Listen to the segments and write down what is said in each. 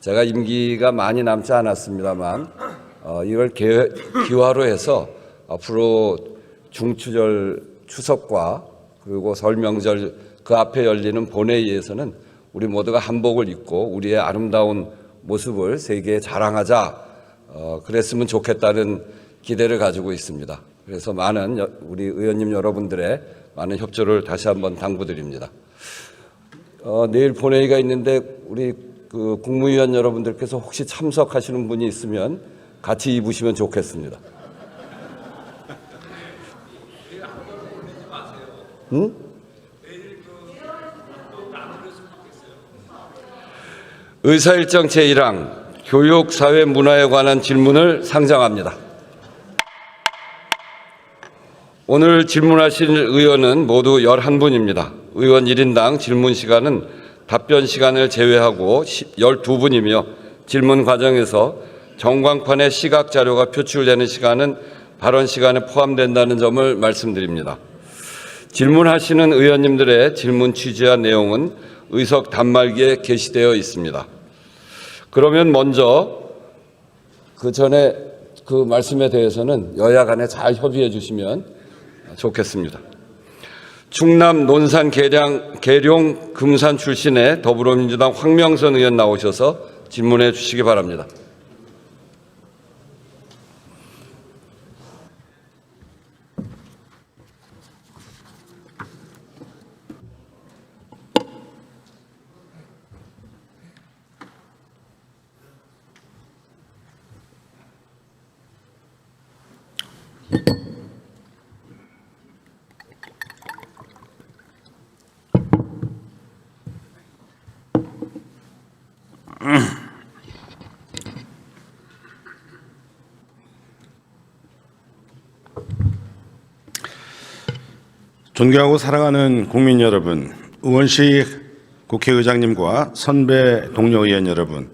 제가 임기가 많이 남지 않았습니다만 이걸 기화로 해서 앞으로 중추절 추석과 그리고 설 명절 그 앞에 열리는 본회의에서는 우리 모두가 한복을 입고 우리의 아름다운 모습을 세계에 자랑하자 그랬으면 좋겠다는 기대를 가지고 있습니다. 그래서 많은 우리 의원님 여러분들의 많은 협조를 다시 한번 당부드립니다. 내일 본회의가 있는데 우리 그 국무위원 여러분들께서 혹시 참석하시는 분이 있으면 같이 입으시면 좋겠습니다. 응? 의사일정 제1항 교육, 사회, 문화에 관한 질문을 상정합니다. 오늘 질문하실 의원은 모두 11분입니다. 의원 1인당 질문 시간은 답변 시간을 제외하고 12분이며 질문 과정에서 전광판에 시각 자료가 표출되는 시간은 발언 시간에 포함된다는 점을 말씀드립니다. 질문하시는 의원님들의 질문 취지와 내용은 의석 단말기에 게시되어 있습니다. 그러면 먼저 그 전에 그 말씀에 대해서는 여야 간에 잘 협의해 주시면 좋겠습니다. 충남 논산 계룡 금산 출신의 더불어민주당 황명선 의원 나오셔서 질문해 주시기 바랍니다. 존경하고 사랑하는 국민 여러분, 의원식 국회의장님과 선배 동료 의원 여러분,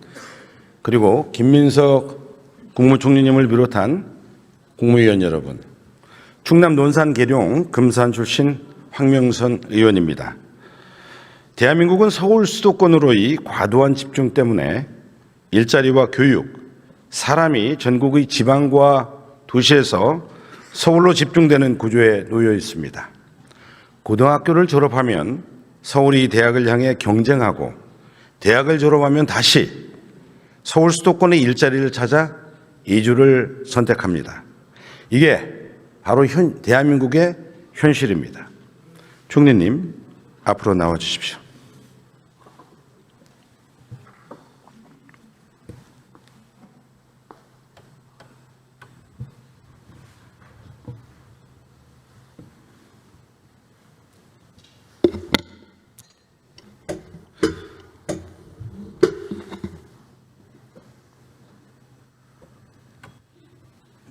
그리고 김민석 국무총리님을 비롯한 국무위원 여러분, 충남 논산 계룡 금산 출신 황명선 의원입니다. 대한민국은 서울 수도권으로의 과도한 집중 때문에 일자리와 교육, 사람이 전국의 지방과 도시에서 서울로 집중되는 구조에 놓여 있습니다. 고등학교를 졸업하면 서울이 대학을 향해 경쟁하고 대학을 졸업하면 다시 서울 수도권의 일자리를 찾아 이주를 선택합니다. 이게 바로 대한민국의 현실입니다. 총리님, 앞으로 나와 주십시오.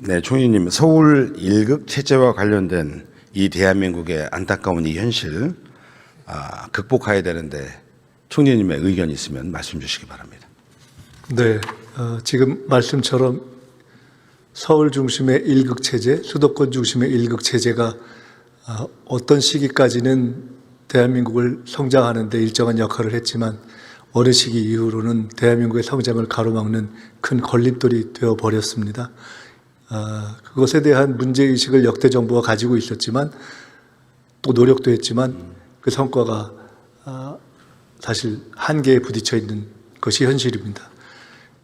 네, 총리님, 서울 1극 체제와 관련된 이 대한민국의 안타까운 이 현실 극복해야 되는데 총리님의 의견이 있으면 말씀 주시기 바랍니다. 네, 지금 말씀처럼 서울 중심의 1극 체제, 수도권 중심의 1극 체제가 어떤 시기까지는 대한민국을 성장하는 데 일정한 역할을 했지만 어느 시기 이후로는 대한민국의 성장을 가로막는 큰 걸림돌이 되어버렸습니다. 그것에 대한 문제의식을 역대 정부가 가지고 있었지만 또 노력도 했지만 그 성과가 사실 한계에 부딪혀 있는 것이 현실입니다.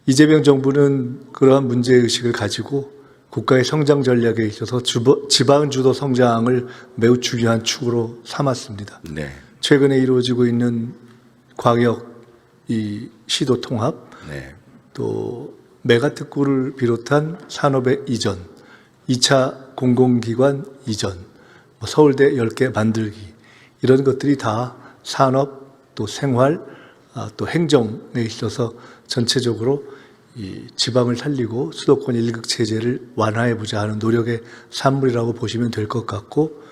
이재명 정부는 그러한 문제의식을 가지고 국가의 성장 전략에 있어서 지방 주도 성장을 매우 중요한 축으로 삼았습니다. 네. 최근에 이루어지고 있는 광역 시도 통합, 네. 또 메가특구를 비롯한 산업의 이전, 2차 공공기관 이전, 서울대 10개 만들기 이런 것들이 다 산업, 또 생활, 또 행정에 있어서 전체적으로 이 지방을 살리고 수도권 1극 체제를 완화해보자 하는 노력의 산물이라고 보시면 될 것 같고,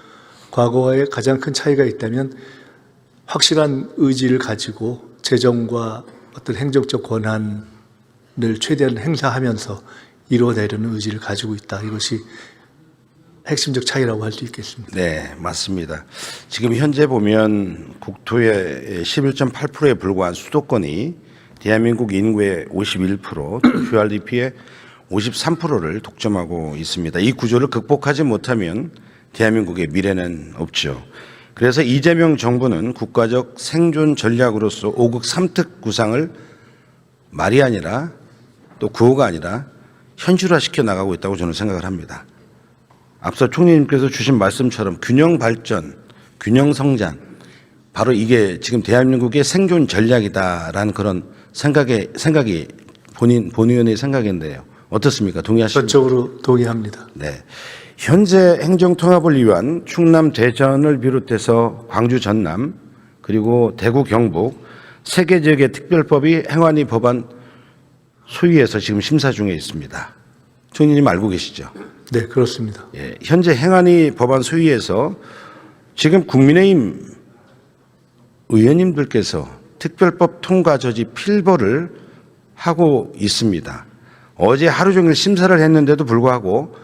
과거와의 가장 큰 차이가 있다면 확실한 의지를 가지고 재정과 어떤 행정적 권한을 최대한 행사하면서 이루어내려는 의지를 가지고 있다. 이것이 핵심적 차이라고 할 수 있겠습니다. 네, 맞습니다. 지금 현재 보면 국토의 11.8%에 불과한 수도권이 대한민국 인구의 51%, QRDP의 53%를 독점하고 있습니다. 이 구조를 극복하지 못하면 대한민국의 미래는 없죠. 그래서 이재명 정부는 국가적 생존 전략으로서 5극 3특 구상을 말이 아니라 또 구호가 아니라 현실화시켜 나가고 있다고 저는 생각을 합니다. 앞서 총리님께서 주신 말씀처럼 균형 발전, 균형 성장, 바로 이게 지금 대한민국의 생존 전략이다라는 그런 생각이 본 의원의 생각인데요. 어떻습니까? 동의하십니까? 전적으로 동의합니다. 네. 현재 행정통합을 위한 충남 대전을 비롯해서 광주 전남 그리고 대구 경북 세 개 지역의 특별법이 행안위 법안 소위에서 지금 심사 중에 있습니다. 총리님 알고 계시죠? 네, 그렇습니다. 예, 현재 행안위 법안 소위에서 지금 국민의힘 의원님들께서 특별법 통과 저지 필보를 하고 있습니다. 어제 하루 종일 심사를 했는데도 불구하고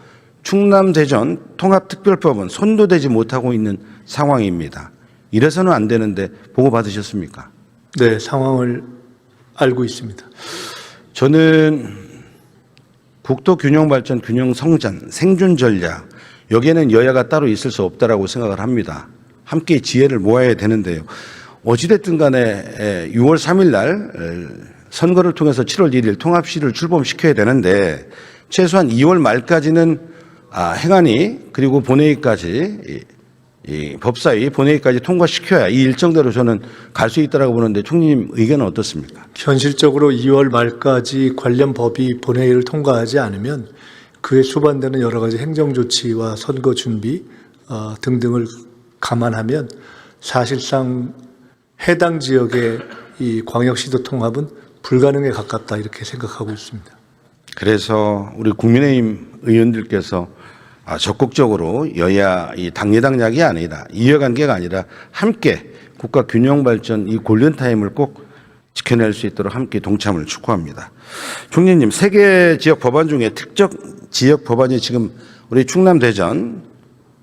충남 대전 통합특별법은 손도대지 못하고 있는 상황입니다. 이래서는 안 되는데 보고 받으셨습니까? 네, 상황을 알고 있습니다. 저는 국토 균형 발전, 균형 성장, 생존 전략 여기에는 여야가 따로 있을 수 없다라고 생각을 합니다. 함께 지혜를 모아야 되는데요. 어찌됐든 간에 6월 3일 날 선거를 통해서 7월 1일 통합시를 출범시켜야 되는데 최소한 2월 말까지는 행안위 그리고 본회의까지 이 법사위 본회의까지 통과시켜야 이 일정대로 저는 갈 수 있다라고 보는데 총리님 의견은 어떻습니까? 현실적으로 2월 말까지 관련 법이 본회의를 통과하지 않으면 그에 수반되는 여러 가지 행정조치와 선거 준비 등등을 감안하면 사실상 해당 지역의 이 광역시도 통합은 불가능에 가깝다 이렇게 생각하고 있습니다. 그래서 우리 국민의힘 의원들께서 적극적으로 여야 이 당리당략이 아니라 이해관계가 아니라 함께 국가 균형 발전 이 골든타임을 꼭 지켜낼 수 있도록 함께 동참을 촉구합니다. 총리님, 세 개 지역 법안 중에 특정 지역 법안이 지금 우리 충남 대전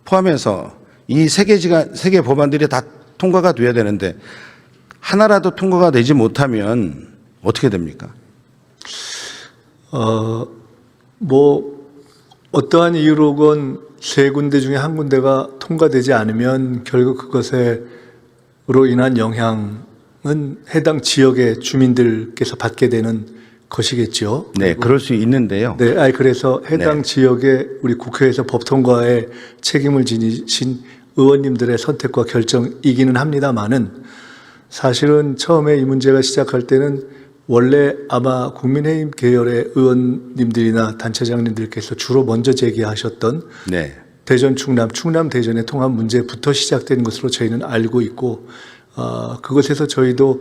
포함해서 이 세 개 법안들이 다 통과가 돼야 되는데 하나라도 통과가 되지 못하면 어떻게 됩니까? 어떠한 이유로건 세 군데 중에 한 군데가 통과되지 않으면 결국 그것으로 인한 영향은 해당 지역의 주민들께서 받게 되는 것이겠죠. 네, 그럴 수 있는데요. 네, 그래서 해당 네. 지역에 우리 국회에서 법 통과에 책임을 지니신 의원님들의 선택과 결정이기는 합니다만은 사실은 처음에 이 문제가 시작할 때는 원래 아마 국민의힘 계열의 의원님들이나 단체장님들께서 주로 먼저 제기하셨던 네. 대전 충남 대전의 통합 문제부터 시작된 것으로 저희는 알고 있고 그것에서 저희도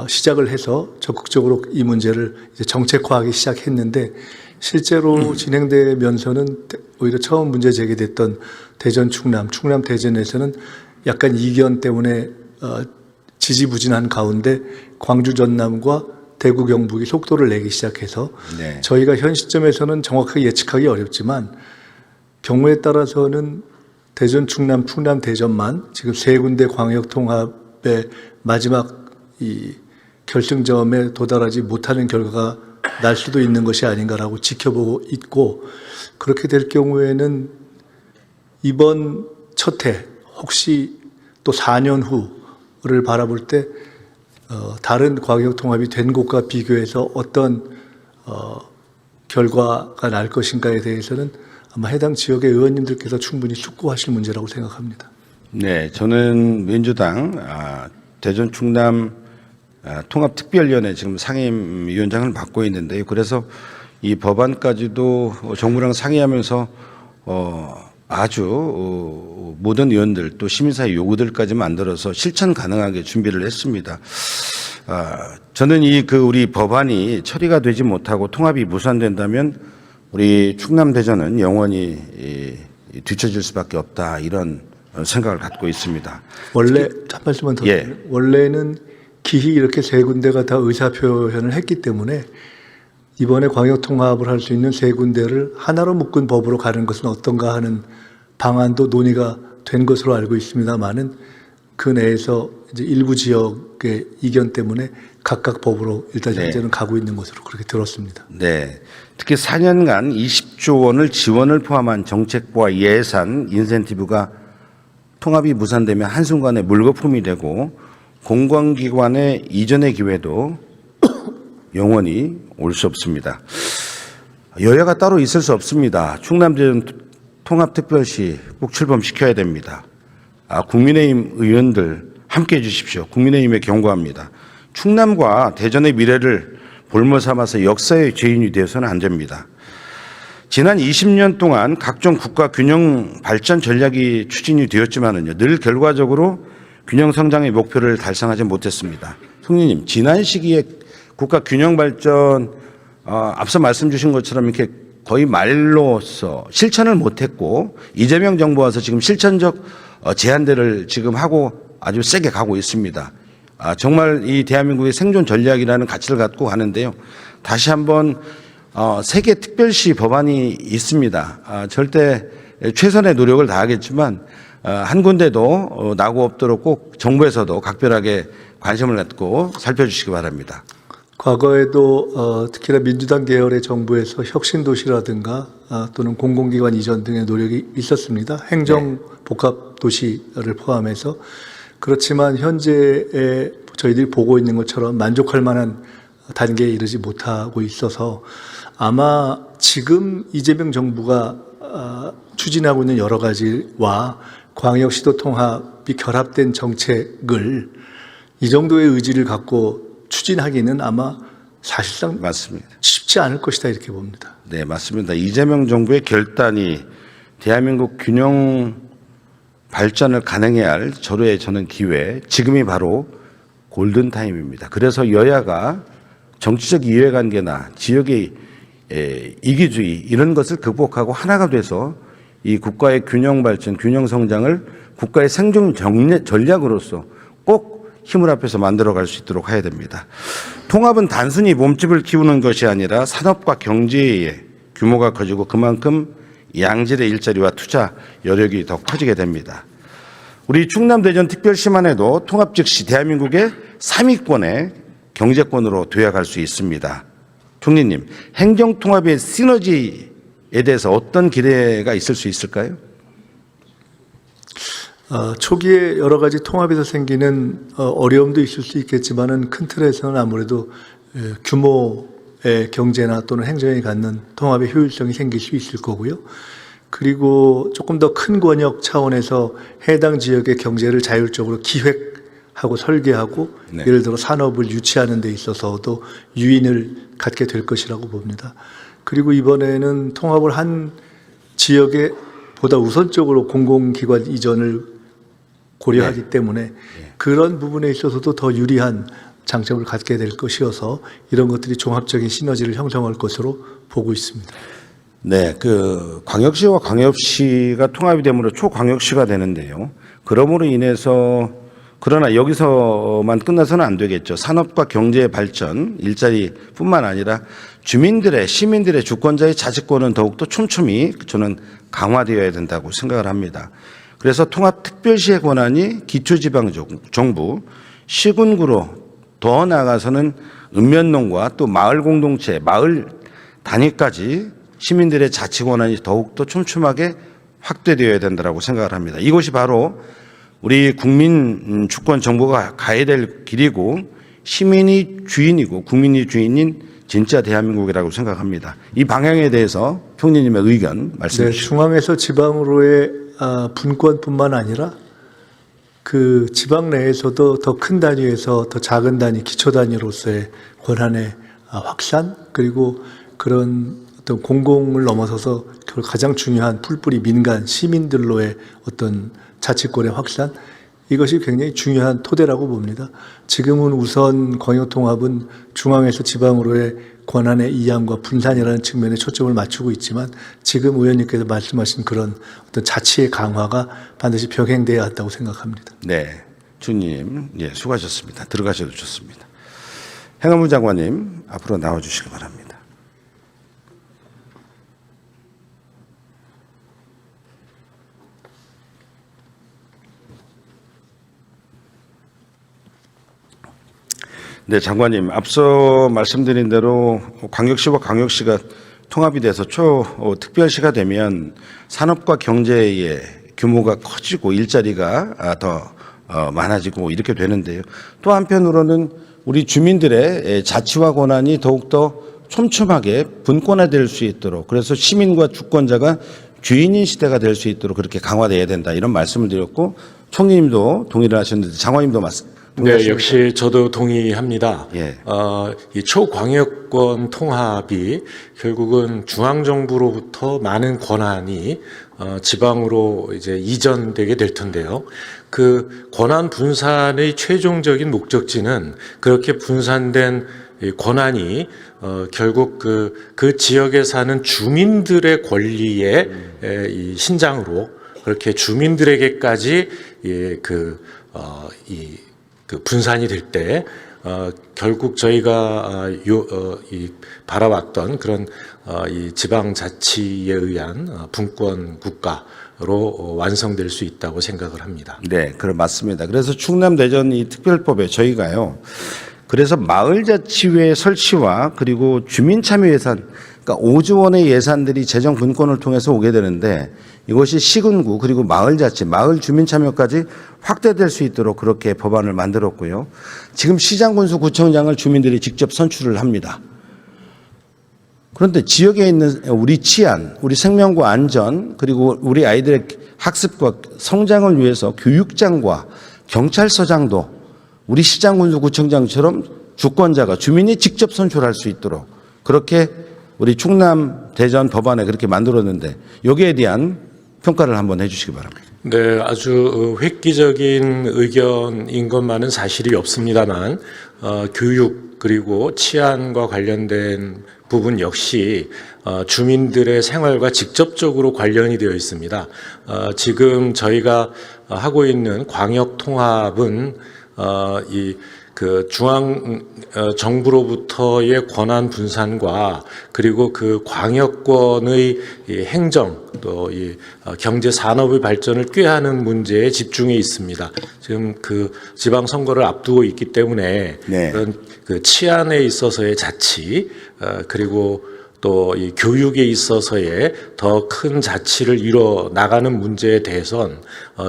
시작을 해서 적극적으로 이 문제를 이제 정책화하기 시작했는데 실제로 진행되면서는 오히려 처음 문제 제기됐던 대전 충남 대전에서는 약간 이견 때문에 지지부진한 가운데 광주 전남과 대구 경북이 속도를 내기 시작해서 네. 저희가 현 시점에서는 정확하게 예측하기 어렵지만 경우에 따라서는 대전 충남 대전만 지금 세 군데 광역 통합의 마지막 이 결승점에 도달하지 못하는 결과가 날 수도 있는 것이 아닌가라고 지켜보고 있고 그렇게 될 경우에는 이번 첫 해 혹시 또 4년 후를 바라볼 때 다른 광역 통합이 된 곳과 비교해서 어떤 결과가 날 것인가에 대해서는 아마 해당 지역의 의원님들께서 충분히 숙고하실 문제라고 생각합니다. 네, 저는 민주당 대전 충남 통합특별위원회 지금 상임위원장을 맡고 있는데요. 그래서 이 법안까지도 정부랑 상의하면서 아주 모든 의원들 또 시민사회 요구들까지 만들어서 실천 가능하게 준비를 했습니다. 저는 우리 법안이 처리가 되지 못하고 통합이 무산된다면 우리 충남 대전은 영원히 뒤처질 수밖에 없다 이런 생각을 갖고 있습니다. 원래 한 말씀만 더 드리면 원래는 기히 이렇게 세 군데가 다 의사표현을 했기 때문에 이번에 광역통합을 할 수 있는 세 군데를 하나로 묶은 법으로 가는 것은 어떤가 하는 방안도 논의가 된 것으로 알고 있습니다만은 그 내에서 이제 일부 지역의 이견 때문에 각각 법으로 일단 네. 현재는 가고 있는 것으로 그렇게 들었습니다. 네. 특히 4년간 20조 원을 지원을 포함한 정책과 예산, 인센티브가 통합이 무산되면 한순간에 물거품이 되고 공공기관의 이전의 기회도 영원히 올 수 없습니다. 여야가 따로 있을 수 없습니다. 충남대전 통합특별시 꼭 출범시켜야 됩니다. 국민의힘 의원들 함께해 주십시오. 국민의힘에 경고합니다. 충남과 대전의 미래를 볼모 삼아서 역사의 죄인이 되어서는 안 됩니다. 지난 20년 동안 각종 국가 균형 발전 전략이 추진이 되었지만은요, 늘 결과적으로 균형 성장의 목표를 달성하지 못했습니다. 총리님, 지난 시기에 국가 균형 발전 앞서 말씀 주신 것처럼 이렇게 거의 말로서 실천을 못했고 이재명 정부 와서 지금 실천적 제안들을 지금 하고 아주 세게 가고 있습니다. 정말 이 대한민국의 생존 전략이라는 가치를 갖고 가는데요. 다시 한번 세계 특별시 법안이 있습니다. 절대 최선의 노력을 다하겠지만 한 군데도 나고 없도록 꼭 정부에서도 각별하게 관심을 갖고 살펴주시기 바랍니다. 과거에도 특히나 민주당 계열의 정부에서 혁신도시라든가 또는 공공기관 이전 등의 노력이 있었습니다. 행정 복합도시를 포함해서. 그렇지만 현재의 저희들이 보고 있는 것처럼 만족할 만한 단계에 이르지 못하고 있어서 아마 지금 이재명 정부가 추진하고 있는 여러 가지와 광역시도 통합이 결합된 정책을 이 정도의 의지를 갖고 추진하기는 아마 사실상 맞습니다. 쉽지 않을 것이다 이렇게 봅니다. 네, 맞습니다. 이재명 정부의 결단이 대한민국 균형 발전을 가능해야 할 절호의 저는 기회, 지금이 바로 골든타임입니다. 그래서 여야가 정치적 이해관계나 지역의 이기주의 이런 것을 극복하고 하나가 돼서 이 국가의 균형 발전, 균형 성장을 국가의 생존 전략으로서 꼭 힘을 합해서 만들어갈 수 있도록 해야 됩니다. 통합은 단순히 몸집을 키우는 것이 아니라 산업과 경제의 규모가 커지고 그만큼 양질의 일자리와 투자 여력이 더 커지게 됩니다. 우리 충남대전 특별시만 해도 통합 즉시 대한민국의 3위권의 경제권으로 도약할 수 있습니다. 총리님, 행정통합의 시너지에 대해서 어떤 기대가 있을 수 있을까요? 초기에 여러 가지 통합에서 생기는 어려움도 있을 수 있겠지만은 큰 틀에서는 아무래도 규모의 경제나 또는 행정이 갖는 통합의 효율성이 생길 수 있을 거고요. 그리고 조금 더 큰 권역 차원에서 해당 지역의 경제를 자율적으로 기획하고 설계하고 네. 예를 들어 산업을 유치하는 데 있어서도 유인을 갖게 될 것이라고 봅니다. 그리고 이번에는 통합을 한 지역에 보다 우선적으로 공공기관 이전을 고려하기 때문에 그런 부분에 있어서도 더 유리한 장점을 갖게 될 것이어서 이런 것들이 종합적인 시너지를 형성할 것으로 보고 있습니다. 네, 광역시와 광역시가 통합이 되므로 초광역시가 되는데요. 그러므로 인해서 그러나 여기서만 끝나서는 안 되겠죠. 산업과 경제의 발전, 일자리뿐만 아니라 시민들의 주권자의 자치권은 더욱더 촘촘히 저는 강화되어야 된다고 생각을 합니다. 그래서 통합특별시의 권한이 기초지방정부, 시군구로 더 나아가서는 읍면농과 또 마을 공동체, 마을 단위까지 시민들의 자치 권한이 더욱더 촘촘하게 확대되어야 된다고 생각을 합니다. 이것이 바로 우리 국민 주권 정부가 가야 될 길이고 시민이 주인이고 국민이 주인인 진짜 대한민국이라고 생각합니다. 이 방향에 대해서 총리님의 의견 말씀해 주시죠. 중앙에서 지방으로의 분권뿐만 아니라 그 지방 내에서도 더 큰 단위에서 더 작은 단위, 기초 단위로서의 권한의 확산 그리고 그런 어떤 공공을 넘어서서 가장 중요한 풀뿌리 민간 시민들로의 어떤 자치권의 확산 이것이 굉장히 중요한 토대라고 봅니다. 지금은 우선 광역통합은 중앙에서 지방으로의 권한의 이양과 분산이라는 측면에 초점을 맞추고 있지만 지금 의원님께서 말씀하신 그런 어떤 자치의 강화가 반드시 병행돼야 한다고 생각합니다. 네, 주님, 수고하셨습니다. 들어가셔도 좋습니다. 행안부 장관님 앞으로 나와주시기 바랍니다. 네, 장관님, 앞서 말씀드린 대로 광역시와 광역시가 통합이 돼서 특별시가 되면 산업과 경제의 규모가 커지고 일자리가 더 많아지고 이렇게 되는데요. 또 한편으로는 우리 주민들의 자치와 권한이 더욱더 촘촘하게 분권화될 수 있도록, 그래서 시민과 주권자가 주인인 시대가 될 수 있도록 그렇게 강화돼야 된다, 이런 말씀을 드렸고, 총리님도 동의를 하셨는데 장관님도 네, 역시 저도 동의합니다. 예. 이 초광역권 통합이 결국은 중앙정부로부터 많은 권한이 지방으로 이제 이전되게 될 텐데요. 그 권한 분산의 최종적인 목적지는 그렇게 분산된 이 권한이 결국 그 지역에 사는 주민들의 권리의 이 신장으로 그렇게 주민들에게까지 그 분산이 될 때 결국 저희가 바라왔던 그런 이 지방자치에 의한 분권 국가로 완성될 수 있다고 생각을 합니다. 네, 그럼 맞습니다. 그래서 충남 대전 이 특별법에 저희가요, 그래서 마을자치회 설치와 그리고 주민참여 예산, 그러니까 5조 원의 예산들이 재정 분권을 통해서 오게 되는데, 이것이 시군구 그리고 마을자치, 마을 주민참여까지 확대될 수 있도록 그렇게 법안을 만들었고요. 지금 시장군수 구청장을 주민들이 직접 선출을 합니다. 그런데 지역에 있는 우리 치안, 우리 생명과 안전, 그리고 우리 아이들의 학습과 성장을 위해서 교육장과 경찰서장도 우리 시장군수 구청장처럼 주권자가, 주민이 직접 선출할 수 있도록 그렇게 우리 충남 대전 법안에 그렇게 만들었는데, 여기에 대한 평가를 한번 해주시기 바랍니다. 네, 아주 획기적인 의견인 것만은 사실이 없습니다만, 교육 그리고 치안과 관련된 부분 역시 주민들의 생활과 직접적으로 관련이 되어 있습니다. 지금 저희가 하고 있는 광역 통합은 그 중앙 정부로부터의 권한 분산과 그리고 그 광역권의 이 행정, 또 이 경제 산업의 발전을 꾀하는 문제에 집중해 있습니다. 지금 그 지방 선거를 앞두고 있기 때문에 네. 그런 그 치안에 있어서의 자치, 그리고 또 이 교육에 있어서의 더 큰 자치를 이뤄 나가는 문제에 대해선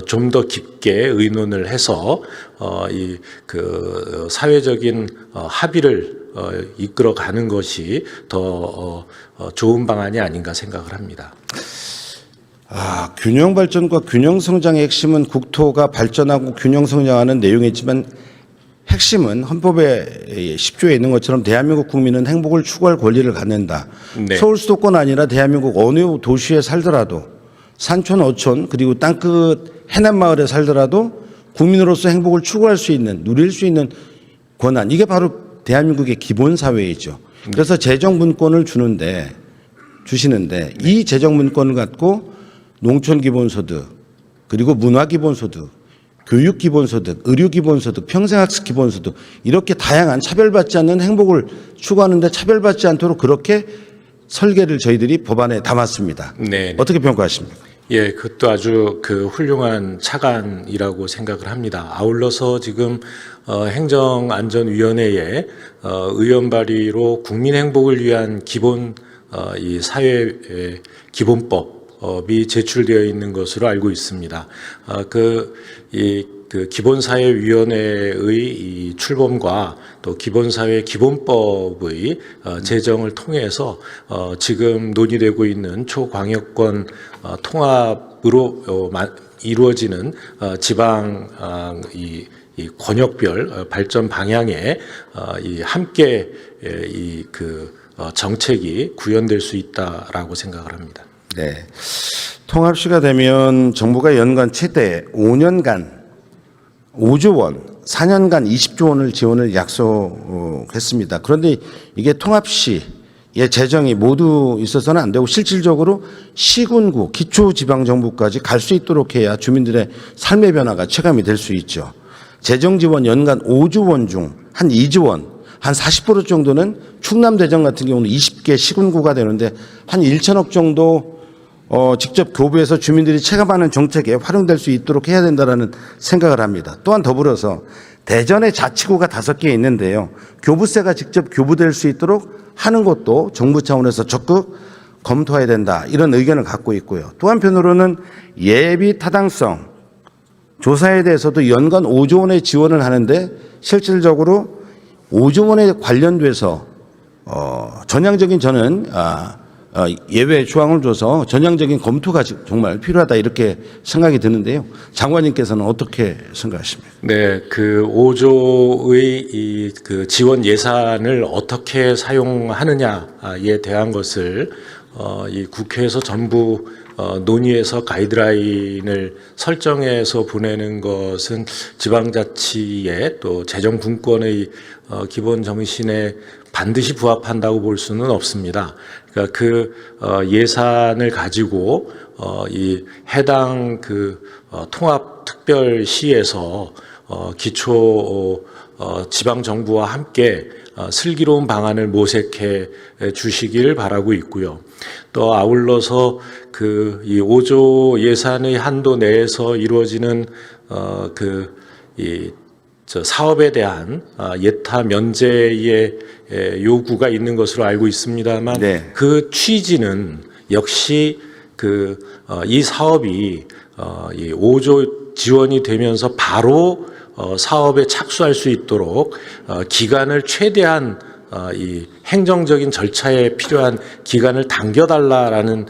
좀 더 깊게 의논을 해서 이 그 사회적인 합의를 이끌어가는 것이 더 좋은 방안이 아닌가 생각을 합니다. 균형 발전과 균형 성장의 핵심은 국토가 발전하고 균형 성장하는 내용이지만, 핵심은 헌법의 10조에 있는 것처럼 대한민국 국민은 행복을 추구할 권리를 갖는다. 네. 서울 수도권 아니라 대한민국 어느 도시에 살더라도, 산촌 어촌 그리고 땅끝 해남 마을에 살더라도 국민으로서 행복을 추구할 수 있는, 누릴 수 있는 권한, 이게 바로 대한민국의 기본 사회이죠. 그래서 재정 분권을 주시는데 이 재정 분권을 갖고 농촌 기본소득, 그리고 문화 기본소득, 교육 기본소득, 의료 기본소득, 평생학습 기본소득, 이렇게 다양한 차별받지 않는 행복을 추구하는데 차별받지 않도록 그렇게 설계를 저희들이 법안에 담았습니다. 네. 어떻게 평가하십니까? 예, 그것도 아주 그 훌륭한 착안이라고 생각을 합니다. 아울러서 지금 행정안전위원회에 의원 발의로 국민 행복을 위한 기본 이 사회 기본법이 제출되어 있는 것으로 알고 있습니다. 그 기본사회위원회의 이 출범과 또 기본사회 기본법의 제정을 통해서 지금 논의되고 있는 초광역권 통합으로 이루어지는 지방 이 권역별 발전 방향에 함께 정책이 구현될 수 있다라고 생각을 합니다. 네. 통합시가 되면 정부가 연간 최대 5년간 5조 원, 4년간 20조 원을 지원을 약속했습니다. 그런데 이게 통합시의 재정이 모두 있어서는 안 되고, 실질적으로 시군구, 기초지방정부까지 갈 수 있도록 해야 주민들의 삶의 변화가 체감이 될 수 있죠. 재정 지원 연간 5조 원 중 한 2조 원, 한 40% 정도는 충남 대전 같은 경우는 20개 시군구가 되는데 한 1천억 정도 직접 교부해서 주민들이 체감하는 정책에 활용될 수 있도록 해야 된다라는 생각을 합니다. 또한 더불어서 대전에 자치구가 5개 있는데요. 교부세가 직접 교부될 수 있도록 하는 것도 정부 차원에서 적극 검토해야 된다. 이런 의견을 갖고 있고요. 또 한편으로는 예비 타당성 조사에 대해서도 연간 5조 원의 지원을 하는데 실질적으로 5조 원에 관련돼서 전향적인 저는 예외 조항을 줘서 전향적인 검토가 정말 필요하다 이렇게 생각이 드는데요. 장관님께서는 어떻게 생각하십니까? 네, 그 5조의 그 지원 예산을 어떻게 사용하느냐에 대한 것을 이 국회에서 전부 논의해서 가이드라인을 설정해서 보내는 것은 지방자치의 또 재정분권의 기본 정신에 반드시 부합한다고 볼 수는 없습니다. 그러니까 그 예산을 가지고 이 해당 그 통합특별시에서 기초 지방 정부와 함께 슬기로운 방안을 모색해 주시길 바라고 있고요. 또 아울러서 그 이 5조 예산의 한도 내에서 이루어지는 사업에 대한 예타 면제의 요구가 있는 것으로 알고 있습니다만 네. 그 취지는 역시 이 사업이 이 5조 지원이 되면서 바로 사업에 착수할 수 있도록 기간을 최대한 이 행정적인 절차에 필요한 기간을 당겨달라라는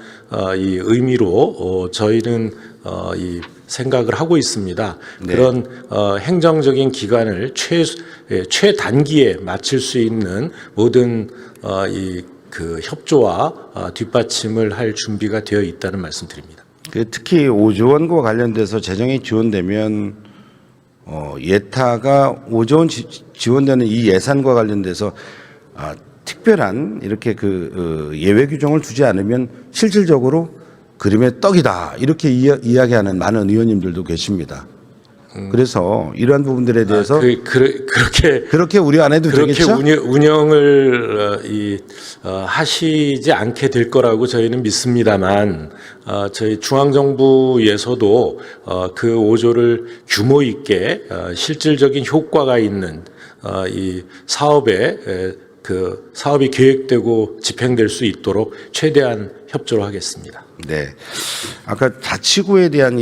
이 의미로 저희는 이 생각을 하고 있습니다. 네. 그런 행정적인 기간을 최단기에 마칠 수 있는 모든 그 협조와 뒷받침을 할 준비가 되어 있다는 말씀드립니다. 특히 5조 원과 관련돼서 재정이 지원되면 예타가 5조 원 지원되는 이 예산과 관련돼서 특별한 이렇게 예외 규정을 두지 않으면 실질적으로 그림의 떡이다 이렇게 이야기하는 많은 의원님들도 계십니다. 그래서 이러한 부분들에 대해서 그렇게 우려 안 해도 그렇게 되겠죠? 운영을 하시지 않게 될 거라고 저희는 믿습니다만 저희 중앙정부에서도 그 5조를 규모 있게 실질적인 효과가 있는 이 사업에 그 사업이 계획되고 집행될 수 있도록 최대한 협조를 하겠습니다. 네. 아까 자치구에 대한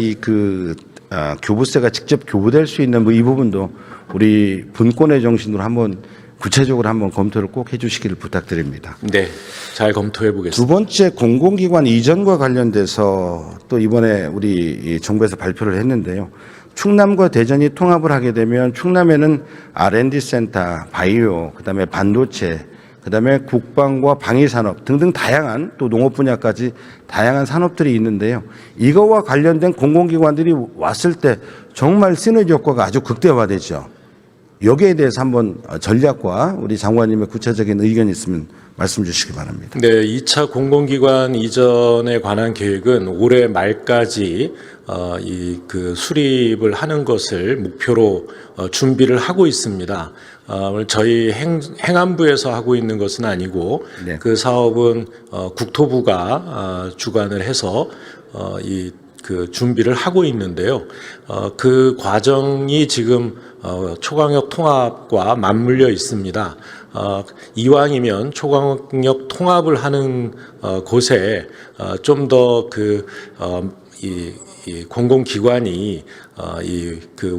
교부세가 직접 교부될 수 있는 이 부분도 우리 분권의 정신으로 한번 구체적으로 한번 검토를 꼭 해주시기를 부탁드립니다. 네, 잘 검토해 보겠습니다. 두 번째 공공기관 이전과 관련돼서 또 이번에 우리 정부에서 발표를 했는데요. 충남과 대전이 통합을 하게 되면 충남에는 R&D 센터, 바이오, 그다음에 반도체, 그다음에 국방과 방위산업 등등 다양한 또 농업 분야까지 다양한 산업들이 있는데요. 이거와 관련된 공공기관들이 왔을 때 정말 시너지 효과가 아주 극대화되죠. 여기에 대해서 한번 전략과 우리 장관님의 구체적인 의견이 있으면 말씀 주시기 바랍니다. 네, 2차 공공기관 이전에 관한 계획은 올해 말까지 수립을 하는 것을 목표로 준비를 하고 있습니다. 저희 행안부에서 하고 있는 것은 아니고 네. 그 사업은 국토부가 주관을 해서 준비를 하고 있는데요. 그 과정이 지금 초강력 통합과 맞물려 있습니다. 이왕이면 초강력 통합을 하는 곳에 좀 더 이 공공기관이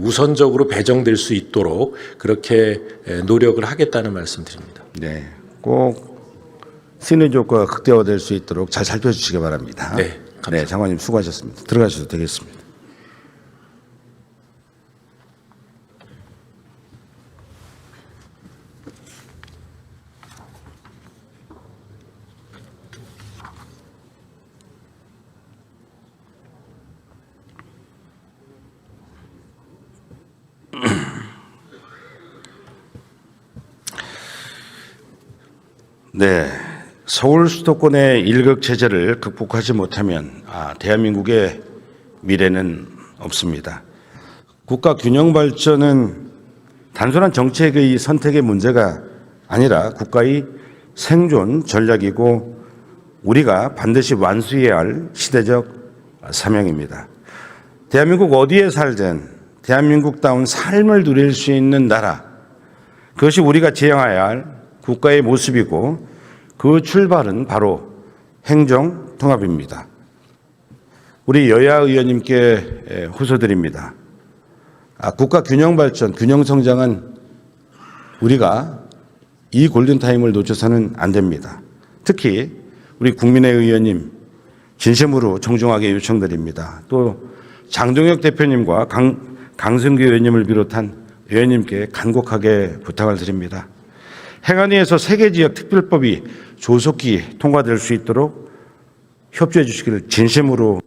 우선적으로 배정될 수 있도록 그렇게 노력을 하겠다는 말씀드립니다. 네, 꼭 시너지 효과가 극대화될 수 있도록 잘 살펴주시기 바랍니다. 네, 감사합니다. 네, 장관님 수고하셨습니다. 들어가셔도 되겠습니다. 네, 서울 수도권의 일극 체제를 극복하지 못하면 대한민국의 미래는 없습니다. 국가 균형 발전은 단순한 정책의 선택의 문제가 아니라 국가의 생존 전략이고 우리가 반드시 완수해야 할 시대적 사명입니다. 대한민국 어디에 살든 대한민국다운 삶을 누릴 수 있는 나라, 그것이 우리가 지향해야 할 국가의 모습이고 그 출발은 바로 행정 통합입니다. 우리 여야 의원님께 호소드립니다. 국가 균형 발전, 균형 성장은 우리가 이 골든타임을 놓쳐서는 안 됩니다. 특히 우리 국민의 의원님 진심으로 정중하게 요청드립니다. 또 장동혁 대표님과 강승규 의원님을 비롯한 의원님께 간곡하게 부탁을 드립니다. 행안위에서 세계지역 특별법이 조속히 통과될 수 있도록 협조해 주시기를 진심으로